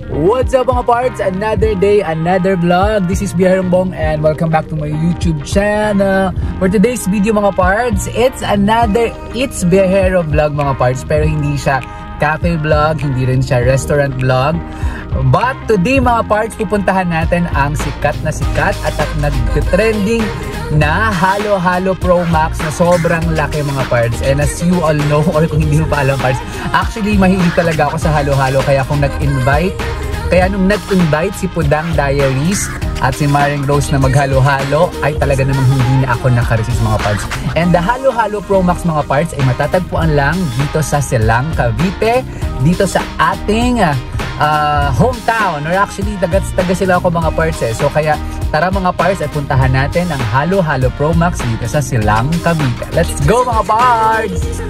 What's up mga parts? Another day, another vlog. This is Biyahero Bong and welcome back to my YouTube channel. For today's video mga parts, it's another It's Biyahero vlog mga parts. Pero hindi siya cafe vlog, hindi rin siya restaurant vlog. But today mga parts, pupuntahan natin ang sikat at nag-trending na Halo Halo Pro Max na sobrang laki mga parts. And as you all know, or kung hindi mo pa alam parts, actually mahilig talaga ako sa Halo Halo. Kaya nung nag-invite si Pudang Diaries at si Maring Rose na maghalo-halo, ay talaga namang hindi na ako nakaresist mga parts. And the Halo Halo Pro Max mga parts ay matatagpuan lang dito sa Silang, Cavite, dito sa ating hometown, or actually taga sila ako mga parts eh. So kaya tara mga parts at puntahan natin ang Halo Halo Pro Max dito sa Silang, Cavite. Let's go mga parts!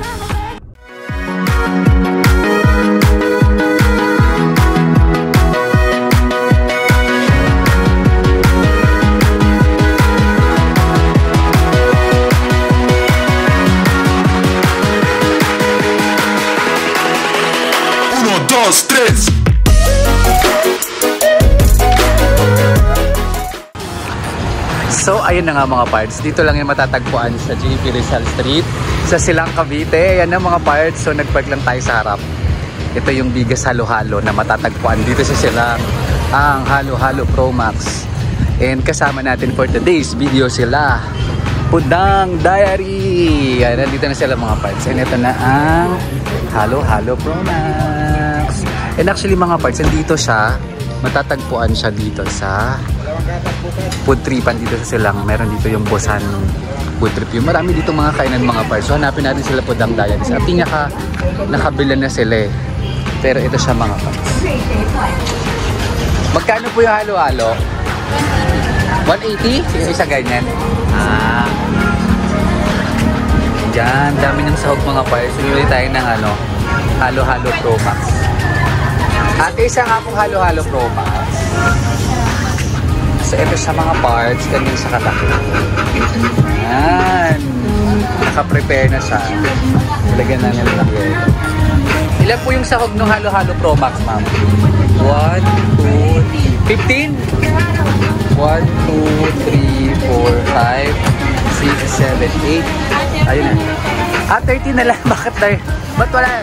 So ayun na nga mga parts, dito lang yung matatagpuan sa JP Rizal Street sa Silang, Cavite. Ayan na mga parts, so nagpark lang tayo sa harap. Ito yung biggest halo-halo na matatagpuan dito sa Silang, ang Halo Halo Pro Max. And kasama natin for today's video sila Pudang Diary. Ayan, dito na sila mga parts. And ito na ang Halo Halo Pro Max. And actually mga parts, dito siya, matatagpuan siya dito sa food tripan dito sa Silang. Meron dito yung Bosan food trip. Yung marami dito mga kainan mga parts. So hanapin natin sila Pudang Diaries. At nakabilan na sila eh. Pero ito siya mga parts. Magkano po yung halo-halo? 180? Yung isa ganyan. Diyan, dami ng sahog mga parts. Sumili tayo ng Halo Halo Pro Max. At isa nga pong Halo Halo Pro Max. So ito sa mga parts, ganyan sa kataki. Ayan. Naka-prepare na siya. Lagyan na nila lang yun. Ilan po yung sahog ng Halo Halo Pro Max, ma'am? 1, 2, 15? 1, 2, 3, 4, 5, 6, 7, 8. Ayun na. 13 na lang. Bakit tayo? Ba't wala?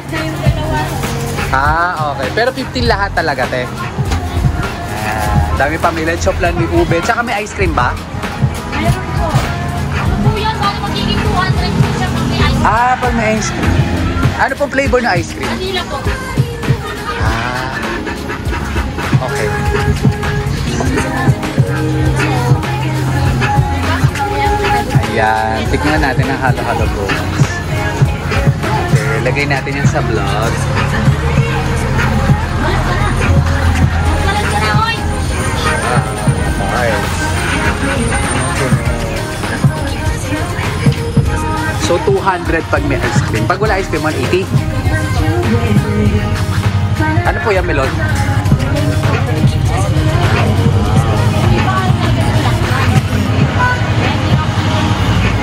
Okay. Pero 15 lahat talaga, te. Dami pamilya. Chop lang, may ube. Tsaka may ice cream ba? Magiging 200 po siya pag may ice cream. Pag may ice cream. Ano pong flavor ng ice cream? Vanilla po. Okay. Ayan. Tignan natin ang Halo Halo Pro Max. Okay. Lagay natin yan sa vlog. So 200 pag may ice cream. Pag wala ice cream, 180. Ano po yung melon?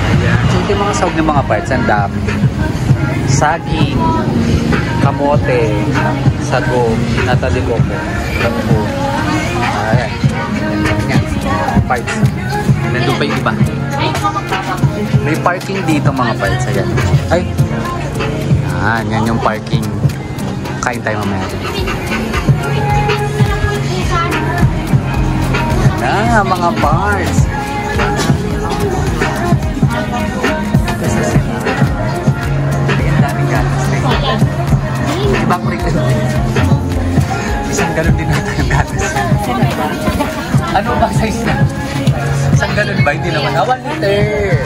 Ayan. So ito yung mga sahog ng mga parts. Ang dami. Saging, kamote, sago, nata de coco, lampo. Ayan. Ayan. Parts. Nandun pa yung iba. May parking dito mga parts. Ayan. Ay. Yan yung parking. Kain tayo mamaya. Yan na mga parts. Ayan, daming gatas. Ibang break na doon. Isang galon din natin yung gatas. Ano ba size na? Isang galon ba? Hindi naman. 1 liter.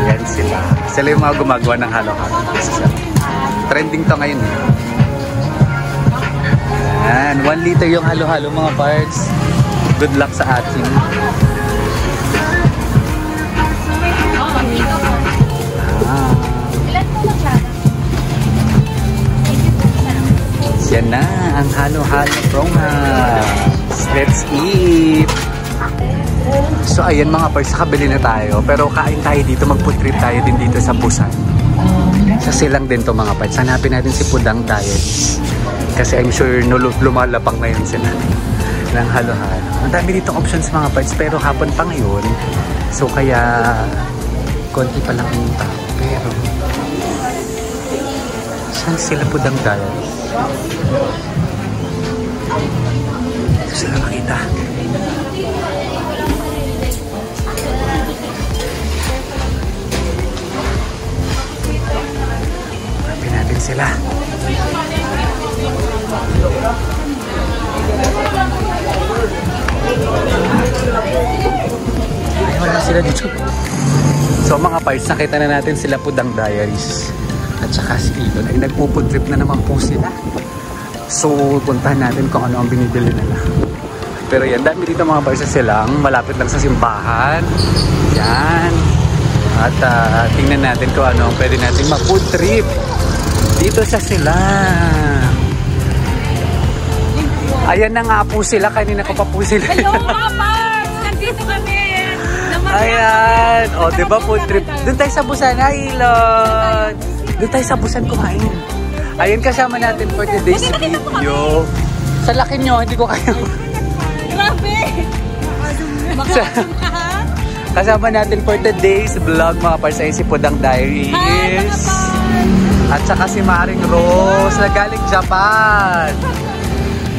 Yan sila. Sila yung mga gumagawa ng halo-halo. Trending to ngayon. Yan. 1 liter yung halo-halo mga parts. Good luck sa atin. Yan na ang Halo-Halo Pro Max. Let's eat! So ayan mga parts, nakabili na tayo. Pero kain tayo dito, mag-food trip tayo din dito sa Busan. Sa Silang din to mga parts. Hanapin natin si Pudang Diaries. Kasi I'm sure lumalapang ngayon sila ng halo-halo. Ang dami dito options mga parts, pero hapon pa ngayon. So kaya konti pa lang yung tao. Pero saan sila Pudang Diaries? Ito sila makita. Hanapin natin sila. Ay, wala sila dito. So mga parts, nakita na natin sila Pudang Diaries at saka si Elon ay nagpo-food trip na naman po sila. So puntahan natin kung ano ang binibili nila. Pero yan, dami dito mga parts na silang malapit lang sa simbahan. Yan. At tingnan natin kung ano ang pwede natin ma-food trip dito sa sila. Ayan na nga po sila, kanina ko pa po sila. Hello mga parts! Nandito kami! Ayan! O, diba food trip? Doon tayo sa Busan, Ilon! Doon tayo sa Busan kumain. Ayan, kasama natin for today's video. Sa laki nyo, hindi ko kayo. Grabe! Makakasum ka ha? Kasama natin for today's vlog mga parts ay si Pudang Diaries. Hi mga parts! At saka si Maring Rose na galing Japan.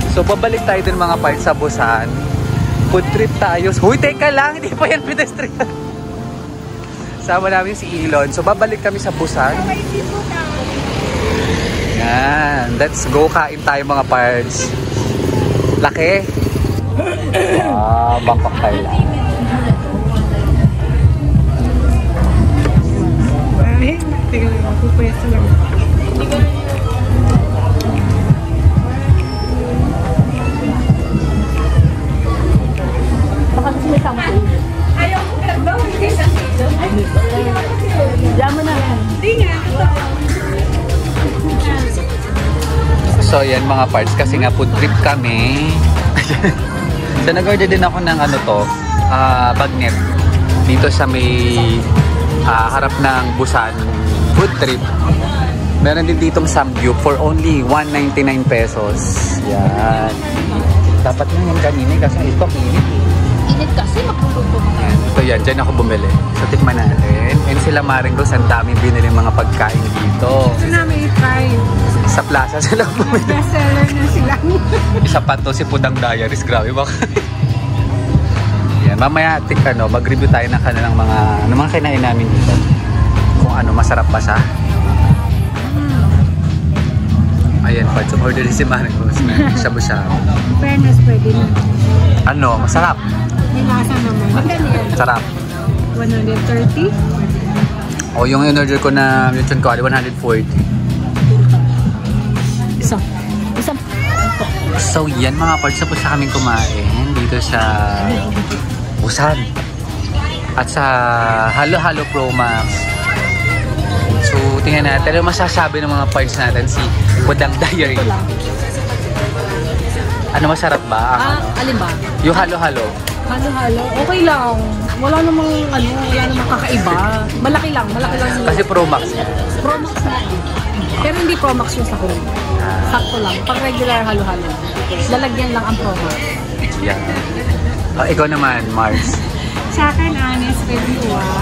So, babalik tayo din mga parts sa Busan. Food trip tayo. Huy, teka lang! Hindi pa yan pedestrian. Sama namin si Elon. So, babalik kami sa Busan. Yan. Let's go. Kain tayo mga parts. Laki. Bangkok Thailand. Ay, teka lang. Pupwesto lang. Baka gusto may sample. Ayaw ko ka ba? Hindi sa silo. Yaman na. Hindi nga. So yan mga parts, kasi nga food trip kami. So nag-order din ako ng ano to, bagnet. Dito sa may harap ng Busan food trip. Meron din ditong samgyup for only 199 pesos. Yan. Dapat na yan kanina kasi ito kinit. Init kasi magluluto ka. Yan. Ito yan, dyan ako bumili. So tikman natin. And sila Maring Rose, ang dami binili mga pagkain dito. Gusto namin i-try. Sa plaza sila bumili. Bestseller na sila. Isa pa to si Pudang Diaries. Grabe ba? Yan, mamaya mag-review tayo ng kanilang mga kinain namin dito. Kung ano, masarap ba siya. Ayan, pa. So, order din si Maring Rose na shabu-shabu. Fairness, pwede na. Ano, masarap. May lasa naman. Magkano yan? Sarap. 130? O, yung in-order ko na lechon kawali, 140. Isang. So, yan mga parts. Tapos na kaming kumain dito sa Busan. At sa Halo-Halo Pro Max. So, tingnan natin. Ano masasabi ng mga parts natin si Pudang Diaries? Ito lang. Ano, masarap ba? Alin ba? Yung halo-halo. Halo-halo? Okay lang. Wala namang kakaiba. Malaki lang yung Kasi Pro Max. Pro Max na. Pero hindi Pro Max yung sahog. Sakto lang. Pag regular halo-halo. Lalagyan lang ang Pro Max. Yan. Ikaw naman, Mars. Sa akin, honest review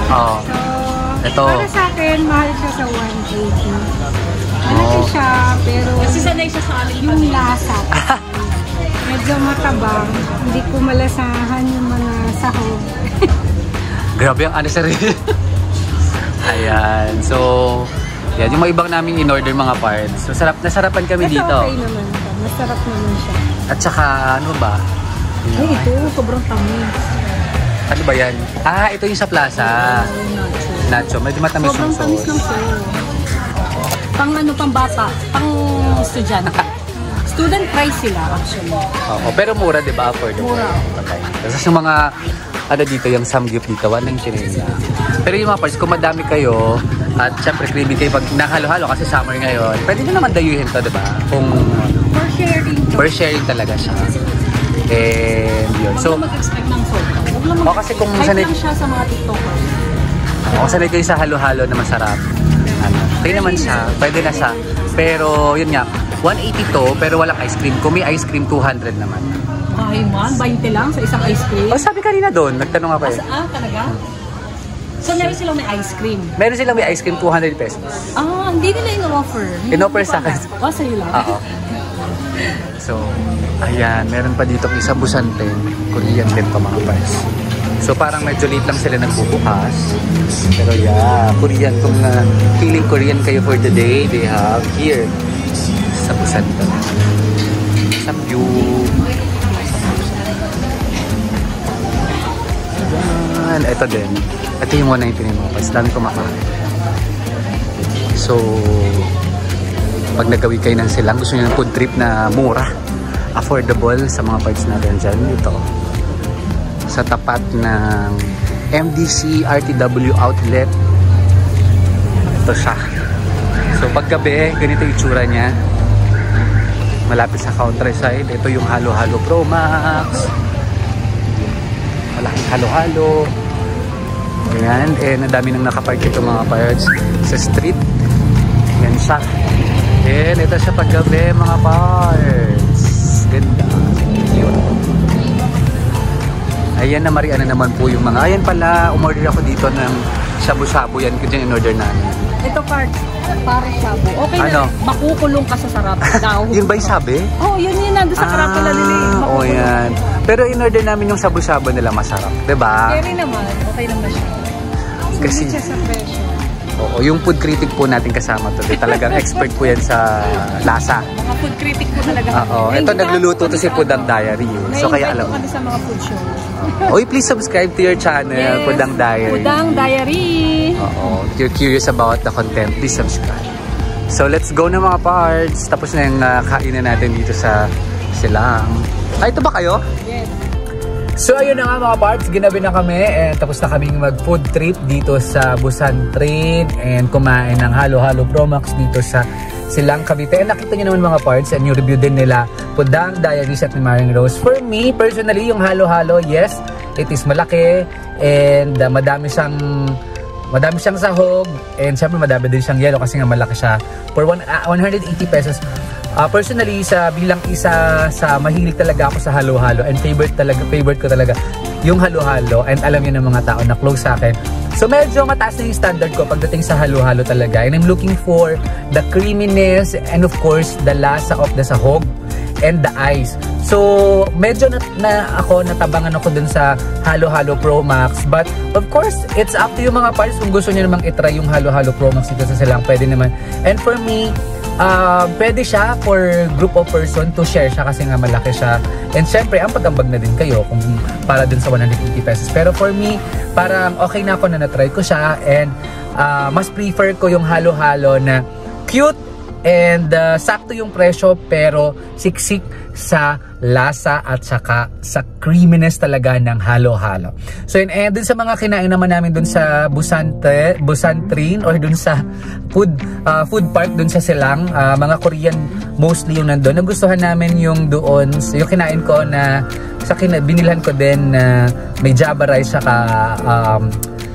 Oo. So, Ito. para sa akin, mahal siya sa 180. Malaki siya, pero Kasi sanay siya sa amin. yung lasa, medyo matabang. Hindi ko malasahan yung mga sahog. Grabe ang ano sa rin. Ayan. So, yan. Yung mga ibang namin in-order mga parts. So, nasarapan kami Ito dito. okay naman siya. Masarap naman siya. At saka, ano ba? Ay, ito. Sobrang tamis. Ano ba yan? Ito yung sa plaza. Nacho. Medyo matamis yung Sobrang tamis ng sauce. sauce. Pang bata. Pang estudyante. Student price sila actually. Oo, pero mura, di ba? Affordable. Mura. Okay. Tapos yung mga, dito, yung samgyup dito, 199 lang. Pero yung mga parts, kung madami kayo, at syempre creamy kayo pag nahalo-halo kasi summer ngayon, pwede nyo naman dayuhin to, di ba? Kung For sharing to. for sharing talaga siya. And yun. Huwag So, na mag-expect ng sobra. Huwag lang kasi kung hype sanay- lang siya sa mga TikTokers. kung sanay kayo sa halo-halo na masarap, okay naman siya, pwede na siya. Pero yun nga, 180 to, pero walang ice cream. Kung may ice cream, 200 naman. Ay man, 20 lang sa isang ice cream. O, sabi kanina doon, nagtanong ako eh. Talaga? So, meron silang may ice cream? Meron silang may ice cream, 200 pesos. Hindi nila in-offer. In-offer sa akin. Sa'yo lang. Oo. So, ayan, meron pa dito isa busante. Korean din pa mga parts. So, parang medyo late lang sila nagbubukas. Pero yeah, Korean. Kung feeling Korean kayo for the day, they have here sa busante. Some view. Ayan, ito din. Ito yung 190 mga parts. Dami kumakain. So, pag nagawi kayo ng silang, gusto nyo ng food trip na mura, affordable sa mga parts natin dyan, dito sa tapat ng MDC RTW outlet. Ito siya. So paggabi, ganito yung itsura niya, malapit sa countryside. Ito yung Halo-Halo Pro Max, malaking halo-halo. Ayan, and dami nang nakapark ito mga parts sa street. Yan siya. And ito siya paggabi mga parts. Ganda. Cute. Ayan na Mariana naman po yung mga. Ayan pala, umorder ako dito ng shabu-shabu. Yan kung in order namin. Ito para shabu. Okay ano? Na makukulong ka sa sarap daw. Yun ba yung sabi? Yun nandun sa karapila nila. Yan. Pero in order namin yung shabu-shabu nila masarap. Diba? Very naman. Okay naman siya. Kasi Siya sa presyo. oo, yung food critic po natin kasama to. Talagang expert po yan sa lasa. Mga food critic po talaga. Oo, ito nagluluto to si Pudang Diary. So kaya alam mo. Kami sa mga food show. Oy, please subscribe to your channel, Pudang Diary. Pudang Diary. Oo, if you're curious about the content, please subscribe. So let's go na mga parts. Tapos na yung kainan natin dito sa Silang. Ito ba kayo? Yes. So ayun na nga mga parts, ginabi na kami and tapos na kaming mag food trip dito sa Busan Train and kumain ng Halo-Halo Pro Max dito sa Silang, Cavite. And nakita nyo naman mga parts and yung review din nila Pudang Diaries at ni Maring Rose. For me, personally, yung Halo-Halo, yes, it is malaki and madami siyang sahog and syempre madami din siyang yelo kasi nga malaki siya for 180 pesos. Personally, bilang isa sa mahilig talaga ako sa halo-halo and favorite ko talaga yung halo-halo and alam niyo ng mga tao na close sa akin. So medyo mataas na yung standard ko pagdating sa halo-halo talaga and I'm looking for the creaminess and of course the lasa of the sahog and the ice. So medyo natabangan ako dun sa Halo-Halo Pro Max, but of course it's up to you mga parts kung gusto niyo namang itry yung Halo-Halo Pro Max dito sa Silang, pwede naman. And for me, pwede siya for group of person to share siya kasi nga malaki siya. And syempre, ang pagambag na din kayo kung para dun sa 180 pesos. Pero for me, parang okay na ako na natry ko siya and mas prefer ko yung halo-halo na cute and sakto yung presyo pero siksik sa lasa at saka sa creaminess talaga ng halo-halo. So and dun sa mga kinain naman namin dun sa Busan Train or dun sa food park dun sa Silang, mga Korean mostly yung nandun. Nagustuhan namin yung doon, yung kinain ko na binilhan ko din na may java rice saka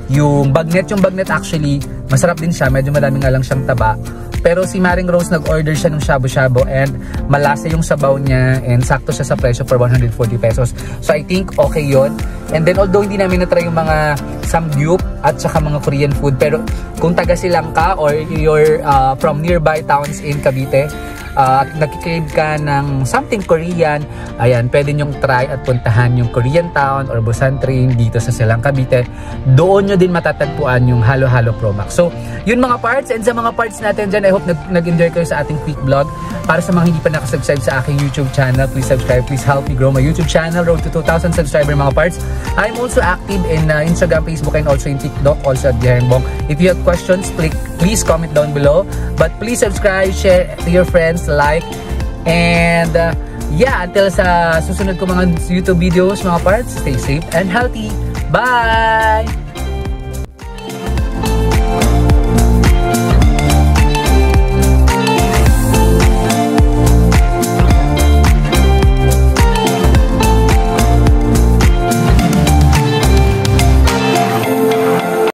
yung bagnet actually masarap din siya, medyo madami nga lang siyang taba. Pero si Maring Rose nag-order siya ng shabu-shabu and malasa yung sabaw niya and sakto siya sa presyo for 140 pesos. So I think okay yon. And then although hindi namin na-try yung mga samgyup at saka mga Korean food, pero kung taga Silang ka or you're from nearby towns in Cavite, at nagkikrave ka ng something Korean, ayan, pwede nyong try at puntahan yung Korean Town or Busan Train dito sa Silang, Cavite. Doon nyo din matatagpuan yung Halo-Halo Pro Max. So, yun mga parts, and sa mga parts natin dyan, I hope nag-enjoy kayo sa ating quick vlog. Para sa mga hindi pa nakasubscribe sa aking YouTube channel, please subscribe, please help me grow my YouTube channel, road to 2,000 subscriber mga parts. I'm also active in Instagram, Facebook, and also in TikTok, also at Biharenbong. If you have questions, please comment down below. But please subscribe, share to your friends, like, and yeah, until sa susunod ko mga YouTube videos mga parts, stay safe and healthy. Bye!